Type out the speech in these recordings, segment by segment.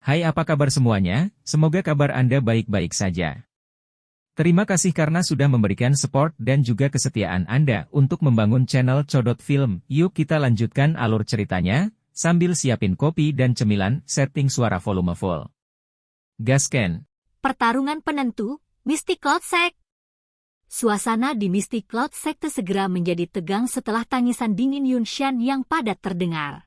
Hai, apa kabar semuanya? Semoga kabar Anda baik-baik saja. Terima kasih karena sudah memberikan support dan juga kesetiaan Anda untuk membangun channel Codot Film. Yuk kita lanjutkan alur ceritanya, sambil siapin kopi dan cemilan, setting suara volume full. Gasken. Pertarungan penentu, Mystic Cloud Sect. Suasana di Mystic Cloud Sect segera menjadi tegang setelah tangisan dingin Yunshan yang padat terdengar.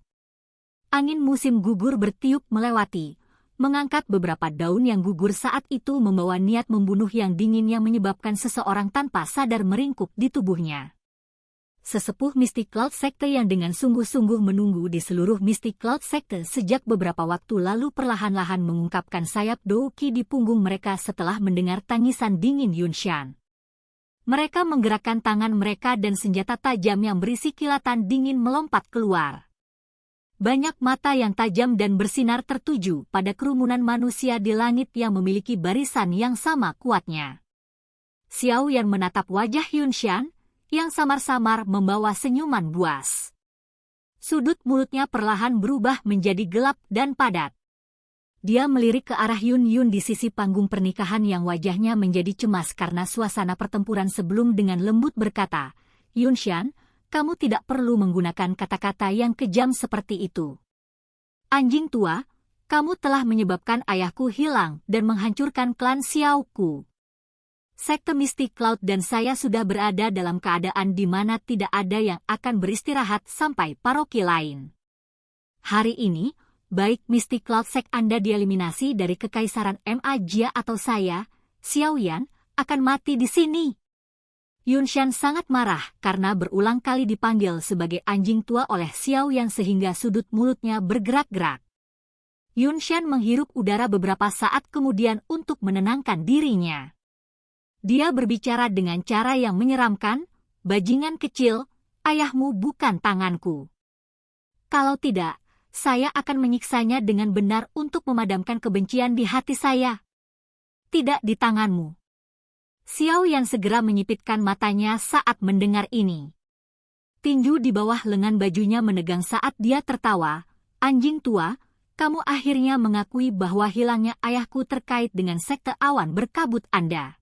Angin musim gugur bertiup melewati, mengangkat beberapa daun yang gugur saat itu membawa niat membunuh yang dingin yang menyebabkan seseorang tanpa sadar meringkuk di tubuhnya. Sesepuh Mystic Cloud Sect yang dengan sungguh-sungguh menunggu di seluruh Mystic Cloud Sect sejak beberapa waktu lalu perlahan-lahan mengungkapkan sayap Douki di punggung mereka setelah mendengar tangisan dingin Yunshan. Mereka menggerakkan tangan mereka dan senjata tajam yang berisi kilatan dingin melompat keluar. Banyak mata yang tajam dan bersinar tertuju pada kerumunan manusia di langit yang memiliki barisan yang sama kuatnya. Xiao Yan menatap wajah Yunshan, yang samar-samar membawa senyuman buas. Sudut mulutnya perlahan berubah menjadi gelap dan padat. Dia melirik ke arah Yun Yun di sisi panggung pernikahan yang wajahnya menjadi cemas karena suasana pertempuran sebelum dengan lembut berkata, "Yunshan, kamu tidak perlu menggunakan kata-kata yang kejam seperti itu. Anjing tua, kamu telah menyebabkan ayahku hilang dan menghancurkan klan Xiaoku. Sekte Mystic Cloud dan saya sudah berada dalam keadaan di mana tidak ada yang akan beristirahat sampai paroki lain. Hari ini, baik Mystic Cloud Sect Anda dieliminasi dari kekaisaran Ma Jia atau saya, Xiao Yan, akan mati di sini." Yunshan sangat marah karena berulang kali dipanggil sebagai anjing tua oleh Xiao Yan sehingga sudut mulutnya bergerak-gerak. Yunshan menghirup udara beberapa saat kemudian untuk menenangkan dirinya. Dia berbicara dengan cara yang menyeramkan, "Bajingan kecil, ayahmu bukan tanganku. Kalau tidak, saya akan menyiksanya dengan benar untuk memadamkan kebencian di hati saya. Tidak di tanganmu." Xiao Yan segera menyipitkan matanya saat mendengar ini. Tinju di bawah lengan bajunya menegang saat dia tertawa. "Anjing tua, kamu akhirnya mengakui bahwa hilangnya ayahku terkait dengan sekte awan berkabut Anda."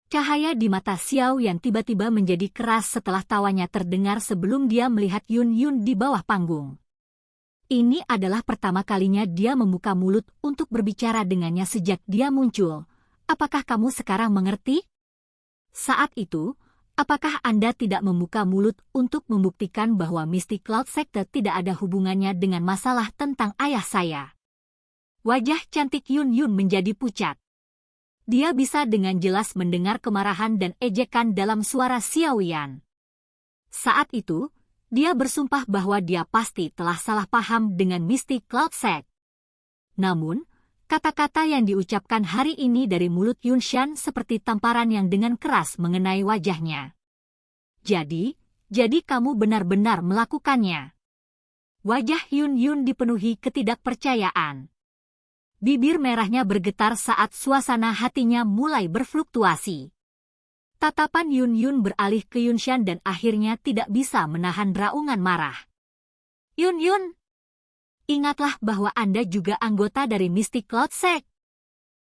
Cahaya di mata Xiao Yan tiba-tiba menjadi keras setelah tawanya terdengar sebelum dia melihat Yun Yun di bawah panggung. Ini adalah pertama kalinya dia membuka mulut untuk berbicara dengannya sejak dia muncul. "Apakah kamu sekarang mengerti?" Saat itu, apakah Anda tidak membuka mulut untuk membuktikan bahwa Mystic Cloud Sect tidak ada hubungannya dengan masalah tentang ayah saya? Wajah cantik Yun Yun menjadi pucat. Dia bisa dengan jelas mendengar kemarahan dan ejekan dalam suara Xiao Yan. Saat itu, dia bersumpah bahwa dia pasti telah salah paham dengan Mystic Cloud Sect. Namun, kata-kata yang diucapkan hari ini dari mulut Yunshan seperti tamparan yang dengan keras mengenai wajahnya. Jadi kamu benar-benar melakukannya." Wajah Yun Yun dipenuhi ketidakpercayaan. Bibir merahnya bergetar saat suasana hatinya mulai berfluktuasi. Tatapan Yun Yun beralih ke Yunshan dan akhirnya tidak bisa menahan raungan marah. "Yun Yun, ingatlah bahwa Anda juga anggota dari Mystic Cloud Sect.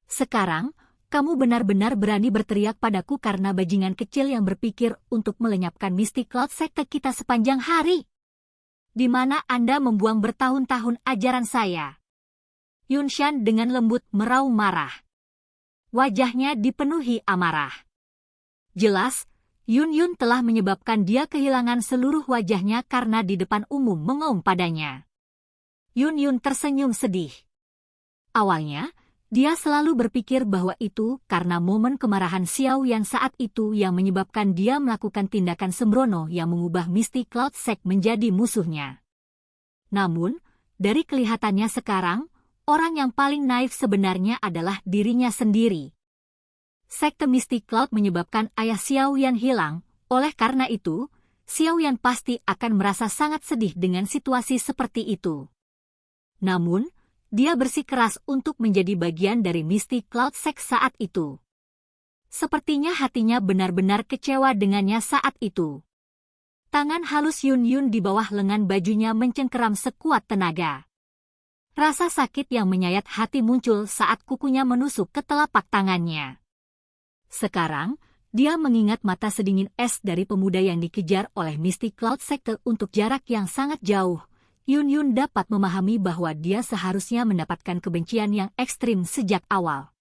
Sekarang, kamu benar-benar berani berteriak padaku karena bajingan kecil yang berpikir untuk melenyapkan Mystic Cloud Sect kita sepanjang hari. Di mana Anda membuang bertahun-tahun ajaran saya?" Yunshan dengan lembut meraung marah. Wajahnya dipenuhi amarah. Jelas, Yun Yun telah menyebabkan dia kehilangan seluruh wajahnya karena di depan umum mengaum padanya. Yun Yun tersenyum sedih. Awalnya, dia selalu berpikir bahwa itu karena momen kemarahan Xiao Yan saat itu yang menyebabkan dia melakukan tindakan sembrono yang mengubah Mystic Cloud Sect menjadi musuhnya. Namun, dari kelihatannya sekarang, orang yang paling naif sebenarnya adalah dirinya sendiri. Sekte Mystic Cloud menyebabkan ayah Xiao Yan hilang, oleh karena itu, Xiao Yan pasti akan merasa sangat sedih dengan situasi seperti itu. Namun, dia bersikeras untuk menjadi bagian dari Mystic Cloud Sect saat itu. Sepertinya hatinya benar-benar kecewa dengannya saat itu. Tangan halus Yun Yun di bawah lengan bajunya mencengkeram sekuat tenaga. Rasa sakit yang menyayat hati muncul saat kukunya menusuk ke telapak tangannya. Sekarang, dia mengingat mata sedingin es dari pemuda yang dikejar oleh Misty Cloud Sector untuk jarak yang sangat jauh. Yun dapat memahami bahwa dia seharusnya mendapatkan kebencian yang ekstrim sejak awal.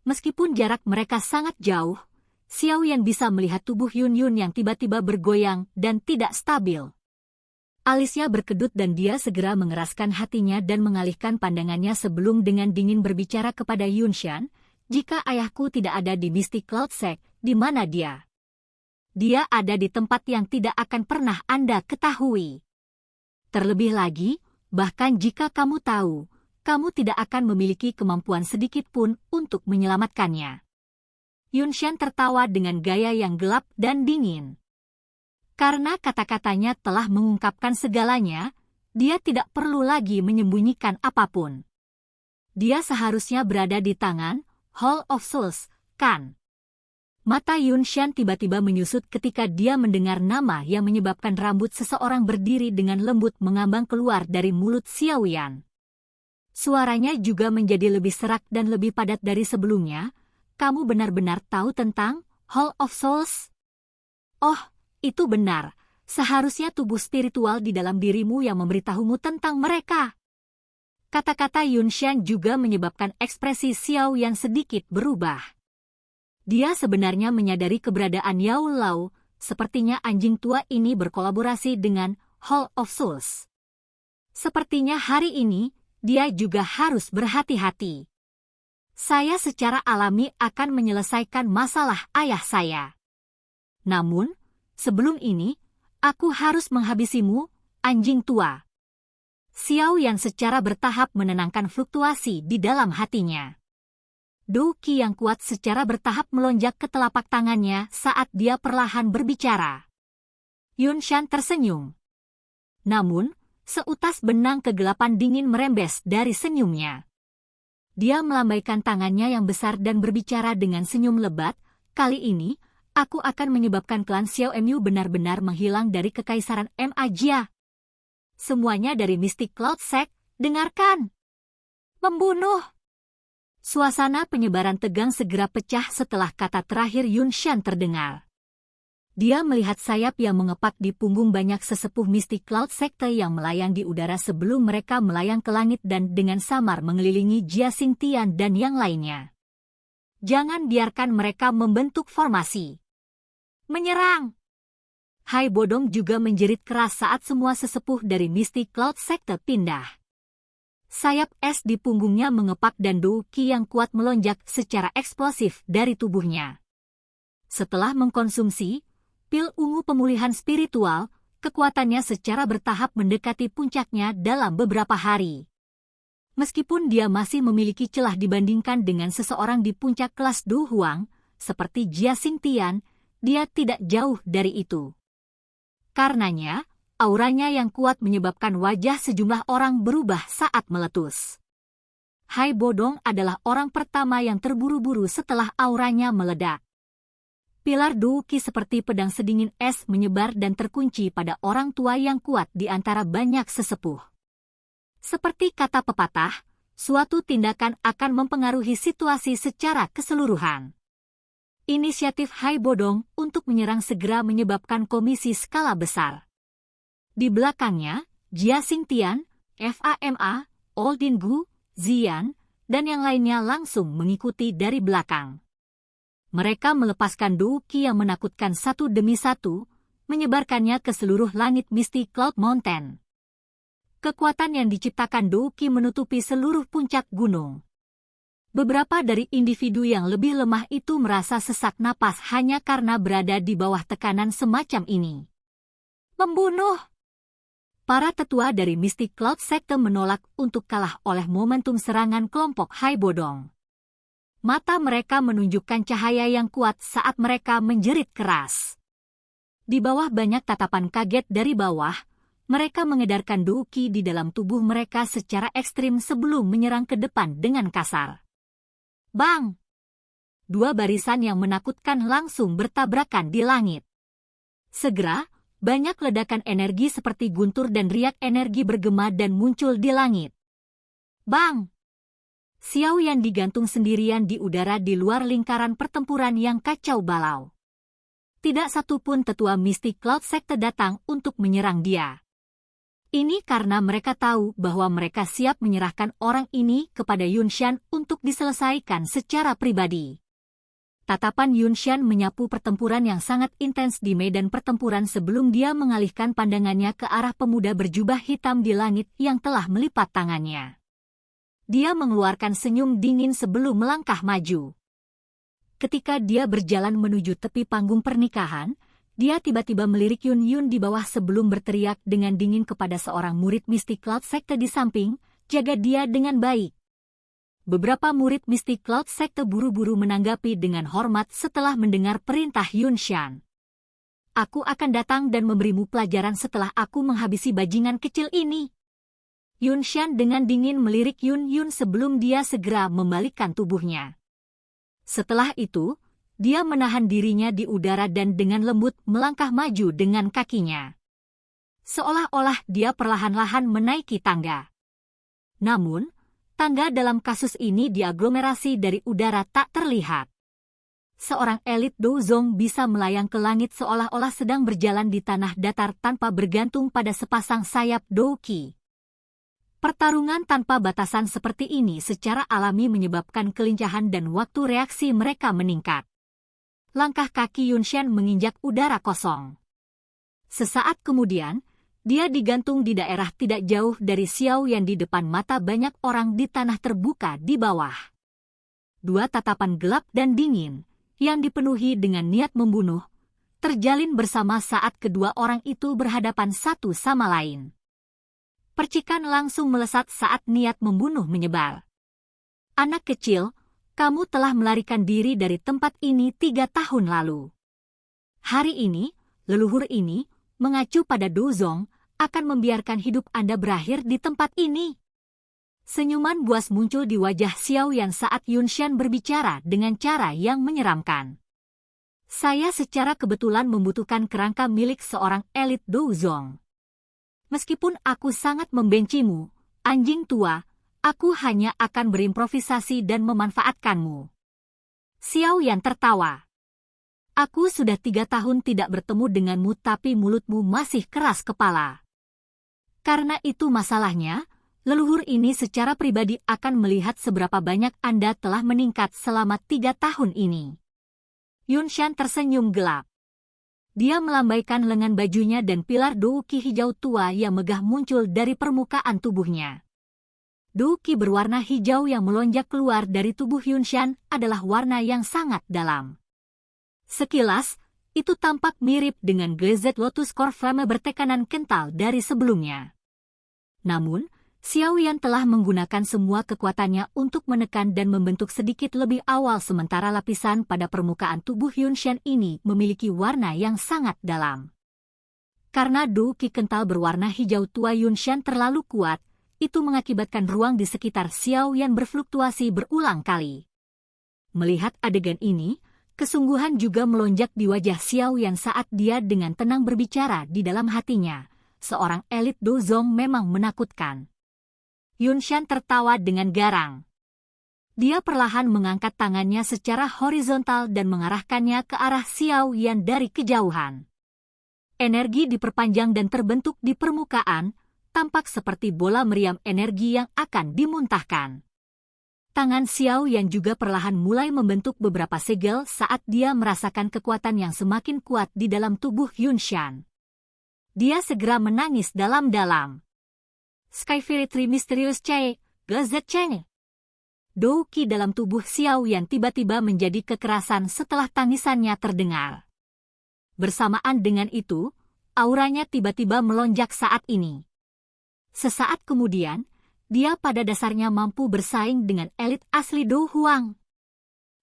Meskipun jarak mereka sangat jauh, Xiao Yan bisa melihat tubuh Yun yang tiba-tiba bergoyang dan tidak stabil. Alisnya berkedut dan dia segera mengeraskan hatinya dan mengalihkan pandangannya sebelum dengan dingin berbicara kepada Yunshan, "Jika ayahku tidak ada di Misty Cloud Sect, di mana dia? Dia ada di tempat yang tidak akan pernah Anda ketahui. Terlebih lagi, bahkan jika kamu tahu, kamu tidak akan memiliki kemampuan sedikit pun untuk menyelamatkannya." Yunshan tertawa dengan gaya yang gelap dan dingin. Karena kata-katanya telah mengungkapkan segalanya, dia tidak perlu lagi menyembunyikan apapun. Dia seharusnya berada di tangan Hall of Souls, kan? Mata Yunshan tiba-tiba menyusut ketika dia mendengar nama yang menyebabkan rambut seseorang berdiri dengan lembut mengambang keluar dari mulut Xiao Yan. Suaranya juga menjadi lebih serak dan lebih padat dari sebelumnya. "Kamu benar-benar tahu tentang Hall of Souls?" "Oh, itu benar. Seharusnya tubuh spiritual di dalam dirimu yang memberitahumu tentang mereka." Kata-kata Yunshan juga menyebabkan ekspresi Xiao Yan sedikit berubah. Dia sebenarnya menyadari keberadaan Yao Lao, sepertinya anjing tua ini berkolaborasi dengan Hall of Souls. Sepertinya hari ini, dia juga harus berhati-hati. "Saya secara alami akan menyelesaikan masalah ayah saya. Namun, sebelum ini, aku harus menghabisimu, anjing tua." Xiao Yan secara bertahap menenangkan fluktuasi di dalam hatinya. Douqi yang kuat secara bertahap melonjak ke telapak tangannya saat dia perlahan berbicara. Yunshan tersenyum. Namun, seutas benang kegelapan dingin merembes dari senyumnya. Dia melambaikan tangannya yang besar dan berbicara dengan senyum lebat, "Kali ini, aku akan menyebabkan klan Xiao Mu benar-benar menghilang dari kekaisaran Majia. Semuanya dari Mystic Cloud Sect, dengarkan! Membunuh!" Suasana penyebaran tegang segera pecah setelah kata terakhir Yunshan terdengar. Dia melihat sayap yang mengepak di punggung banyak sesepuh Mystic Cloud Sector yang melayang di udara sebelum mereka melayang ke langit dan dengan samar mengelilingi Jia Xingtian dan yang lainnya. "Jangan biarkan mereka membentuk formasi. Menyerang!" Hai Bodong juga menjerit keras saat semua sesepuh dari Mystic Cloud Sector pindah. Sayap es di punggungnya mengepak dan Douqi yang kuat melonjak secara eksplosif dari tubuhnya. Setelah mengkonsumsi pil ungu pemulihan spiritual, kekuatannya secara bertahap mendekati puncaknya dalam beberapa hari. Meskipun dia masih memiliki celah dibandingkan dengan seseorang di puncak kelas Du Huang, seperti Jia Xingtian, dia tidak jauh dari itu. Karenanya, auranya yang kuat menyebabkan wajah sejumlah orang berubah saat meletus. Hai Bodong adalah orang pertama yang terburu-buru setelah auranya meledak. Pilar Douqi seperti pedang sedingin es menyebar dan terkunci pada orang tua yang kuat di antara banyak sesepuh. Seperti kata pepatah, suatu tindakan akan mempengaruhi situasi secara keseluruhan. Inisiatif Hai Bodong untuk menyerang segera menyebabkan komisi skala besar. Di belakangnya, Jia Xingtian, Fama, Oldin Gu, Ziyan, dan yang lainnya langsung mengikuti dari belakang. Mereka melepaskan Douqi yang menakutkan satu demi satu, menyebarkannya ke seluruh langit Misty Cloud Mountain. Kekuatan yang diciptakan Douqi menutupi seluruh puncak gunung. Beberapa dari individu yang lebih lemah itu merasa sesak napas hanya karena berada di bawah tekanan semacam ini. Membunuh! Para tetua dari Mystic Cloud Sector menolak untuk kalah oleh momentum serangan kelompok Hai Bodong. Mata mereka menunjukkan cahaya yang kuat saat mereka menjerit keras. Di bawah banyak tatapan kaget dari bawah, mereka mengedarkan Douqi di dalam tubuh mereka secara ekstrim sebelum menyerang ke depan dengan kasar. Bang! Dua barisan yang menakutkan langsung bertabrakan di langit. Segera, banyak ledakan energi seperti guntur dan riak energi bergema dan muncul di langit. Bang! Xiao Yan digantung sendirian di udara di luar lingkaran pertempuran yang kacau balau. Tidak satupun tetua mistik Cloud Sekte datang untuk menyerang dia. Ini karena mereka tahu bahwa mereka siap menyerahkan orang ini kepada Yunshan untuk diselesaikan secara pribadi. Tatapan Yunshan menyapu pertempuran yang sangat intens di medan pertempuran sebelum dia mengalihkan pandangannya ke arah pemuda berjubah hitam di langit yang telah melipat tangannya. Dia mengeluarkan senyum dingin sebelum melangkah maju. Ketika dia berjalan menuju tepi panggung pernikahan, dia tiba-tiba melirik Yun Yun di bawah sebelum berteriak dengan dingin kepada seorang murid mistik Cloud Sekte di samping, jaga dia dengan baik. Beberapa murid mistik Cloud Sekte buru-buru menanggapi dengan hormat setelah mendengar perintah Yunshan. Aku akan datang dan memberimu pelajaran setelah aku menghabisi bajingan kecil ini. Yunshan dengan dingin melirik Yun Yun sebelum dia segera membalikkan tubuhnya. Setelah itu, dia menahan dirinya di udara dan dengan lembut melangkah maju dengan kakinya. Seolah-olah dia perlahan-lahan menaiki tangga. Namun, tangga dalam kasus ini diaglomerasi dari udara tak terlihat. Seorang elit Douzong bisa melayang ke langit seolah-olah sedang berjalan di tanah datar tanpa bergantung pada sepasang sayap Douqi. Pertarungan tanpa batasan seperti ini secara alami menyebabkan kelincahan dan waktu reaksi mereka meningkat. Langkah kaki Yunshan menginjak udara kosong. Sesaat kemudian, dia digantung di daerah tidak jauh dari Xiao Yan di depan mata banyak orang di tanah terbuka di bawah. Dua tatapan gelap dan dingin, yang dipenuhi dengan niat membunuh, terjalin bersama saat kedua orang itu berhadapan satu sama lain. Percikan langsung melesat saat niat membunuh menyebar. Anak kecil, kamu telah melarikan diri dari tempat ini 3 tahun lalu. Hari ini, leluhur ini, mengacu pada Douzong, akan membiarkan hidup Anda berakhir di tempat ini. Senyuman buas muncul di wajah Xiao Yan saat Yunshan berbicara dengan cara yang menyeramkan. Saya secara kebetulan membutuhkan kerangka milik seorang elit Douzong. Meskipun aku sangat membencimu, anjing tua, aku hanya akan berimprovisasi dan memanfaatkanmu. Xiao Yan tertawa. Aku sudah 3 tahun tidak bertemu denganmu tapi mulutmu masih keras kepala. Karena itu masalahnya, leluhur ini secara pribadi akan melihat seberapa banyak Anda telah meningkat selama 3 tahun ini. Yunshan tersenyum gelap. Dia melambaikan lengan bajunya dan pilar Douqi hijau tua yang megah muncul dari permukaan tubuhnya. Douqi berwarna hijau yang melonjak keluar dari tubuh Yunshan adalah warna yang sangat dalam. Sekilas, itu tampak mirip dengan Glazed Lotus Core Flame bertekanan kental dari sebelumnya. Namun, Xiao Yan telah menggunakan semua kekuatannya untuk menekan dan membentuk sedikit lebih awal sementara lapisan pada permukaan tubuh Yunshan ini memiliki warna yang sangat dalam. Karena Douqi kental berwarna hijau tua Yunshan terlalu kuat, itu mengakibatkan ruang di sekitar Xiao Yan berfluktuasi berulang kali. Melihat adegan ini, kesungguhan juga melonjak di wajah Xiao Yan saat dia dengan tenang berbicara di dalam hatinya. Seorang elit Douzong memang menakutkan. Yunshan tertawa dengan garang. Dia perlahan mengangkat tangannya secara horizontal dan mengarahkannya ke arah Xiao Yan dari kejauhan. Energi diperpanjang dan terbentuk di permukaan, tampak seperti bola meriam energi yang akan dimuntahkan. Tangan Xiao Yan juga perlahan mulai membentuk beberapa segel saat dia merasakan kekuatan yang semakin kuat di dalam tubuh Yunshan. Dia segera menangis dalam-dalam. Sky Fury Tree Mysterious Chai, Glazed Chai. Douqi dalam tubuh Xiao Yan tiba-tiba menjadi kekerasan setelah tangisannya terdengar. Bersamaan dengan itu, auranya tiba-tiba melonjak saat ini. Sesaat kemudian, dia pada dasarnya mampu bersaing dengan elit asli Dou Huang.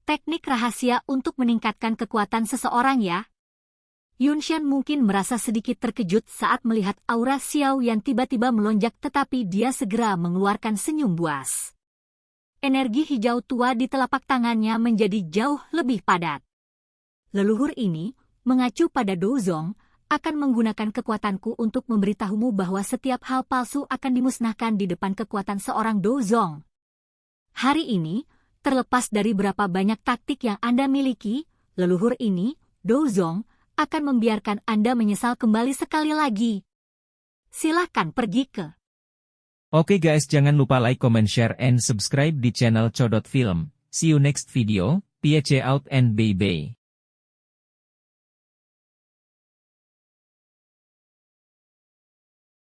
Teknik rahasia untuk meningkatkan kekuatan seseorang ya. Yunshan mungkin merasa sedikit terkejut saat melihat aura Xiao yang tiba-tiba melonjak tetapi dia segera mengeluarkan senyum buas. Energi hijau tua di telapak tangannya menjadi jauh lebih padat. Leluhur ini, mengacu pada Douzong, akan menggunakan kekuatanku untuk memberitahumu bahwa setiap hal palsu akan dimusnahkan di depan kekuatan seorang Dozong. Hari ini, terlepas dari berapa banyak taktik yang Anda miliki, leluhur ini, Dozong, akan membiarkan Anda menyesal kembali sekali lagi. Silahkan pergi ke. Oke guys, jangan lupa like, comment, share, and subscribe di channel Codot Film. See you next video, peace out and bye-bye.